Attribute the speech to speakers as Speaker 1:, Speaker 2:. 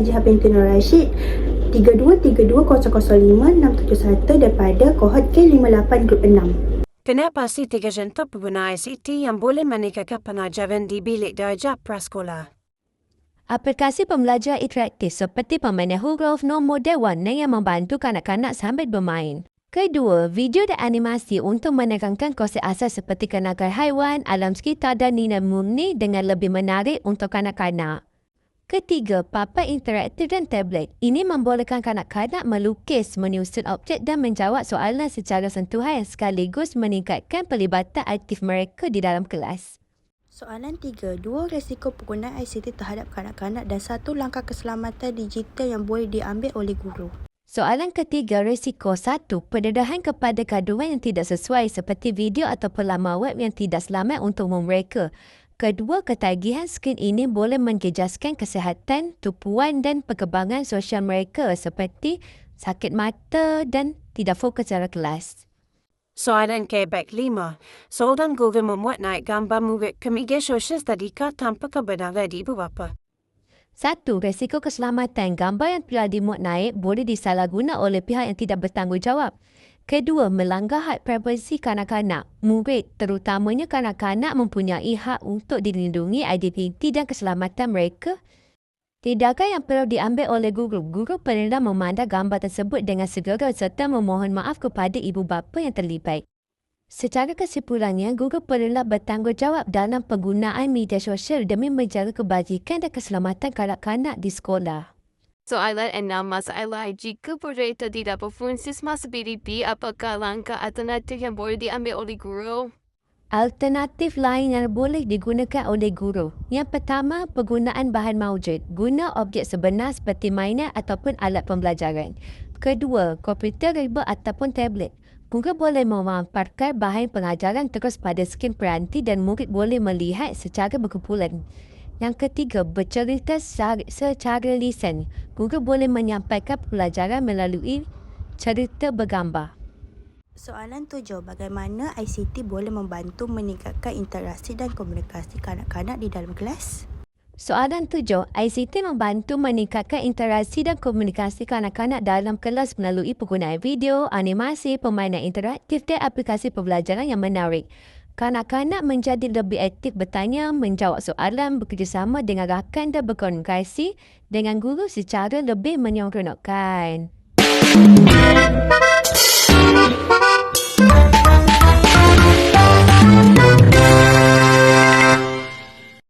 Speaker 1: Haji Habibin Nur Rashid 3232005671 daripada kohort K58 Grup 6.
Speaker 2: Kenapa si 3 contoh pengguna ICT yang boleh meningkatkan pengajaran di bilik darjah prasekolah?
Speaker 3: Aplikasi pembelajar interaktif seperti permainan huruf, nombor dan warna yang membantu kanak-kanak sambil bermain. Kedua, video dan animasi untuk menekankan konsep asas seperti kenalkan haiwan, alam sekitar dan nilai murni dengan lebih menarik untuk kanak-kanak. Ketiga, papan interaktif dan tablet. Ini membolehkan kanak-kanak melukis, menyusun objek dan menjawab soalan secara sentuhan sekaligus meningkatkan pelibatan aktif mereka di dalam kelas.
Speaker 1: Soalan 3. 2 risiko penggunaan ICT terhadap kanak-kanak dan 1 langkah keselamatan digital yang boleh diambil oleh guru.
Speaker 3: Soalan ketiga, risiko 1. Pendedahan kepada kandungan yang tidak sesuai seperti video atau laman web yang tidak selamat untuk mereka. Kedua, ketagihan skrin ini boleh menjejaskan kesihatan, tumpuan dan perkembangan sosial mereka seperti sakit mata dan tidak fokus dalam kelas.
Speaker 2: Soalan K5. Seorang guru memuat naik gambar murid ke media sosial tadika tanpa kebenaran ibu bapa.
Speaker 3: 1. Risiko keselamatan. Gambar yang telah dimuat naik boleh disalahguna oleh pihak yang tidak bertanggungjawab. Kedua, melanggar hak privasi kanak-kanak. Murid, terutamanya kanak-kanak mempunyai hak untuk dilindungi identiti dan keselamatan mereka. Tindakan yang perlu diambil oleh guru. Guru perlulah memandang gambar tersebut dengan segera serta memohon maaf kepada ibu bapa yang terlibat. Secara kesimpulannya, guru perlulah bertanggungjawab dalam penggunaan media sosial demi menjaga kebajikan dan keselamatan kanak-kanak di sekolah.
Speaker 4: Soalan 6. Masalah jika proyektor tidak berfungsi semasa PDP, apakah langkah alternatif yang boleh diambil oleh guru?
Speaker 3: Alternatif lain yang boleh digunakan oleh guru. Yang pertama, penggunaan bahan maujud. Guna objek sebenar seperti mainan ataupun alat pembelajaran. Kedua, komputer riba ataupun tablet. Guru boleh memanfaatkan bahan pengajaran terus pada skrin peranti dan murid boleh melihat secara berkumpulan. Yang ketiga, bercerita secara lisan. Guru boleh menyampaikan pelajaran melalui cerita bergambar.
Speaker 1: Soalan 7. Bagaimana ICT boleh membantu meningkatkan interaksi dan komunikasi kanak-kanak di dalam kelas?
Speaker 3: Soalan 7. ICT membantu meningkatkan interaksi dan komunikasi kanak-kanak dalam kelas melalui penggunaan video, animasi, permainan interaktif dan aplikasi pembelajaran yang menarik. Kanak-kanak menjadi lebih aktif bertanya, menjawab soalan, bekerjasama dengan rakan dan berkomunikasi dengan guru secara lebih menyeronokkan.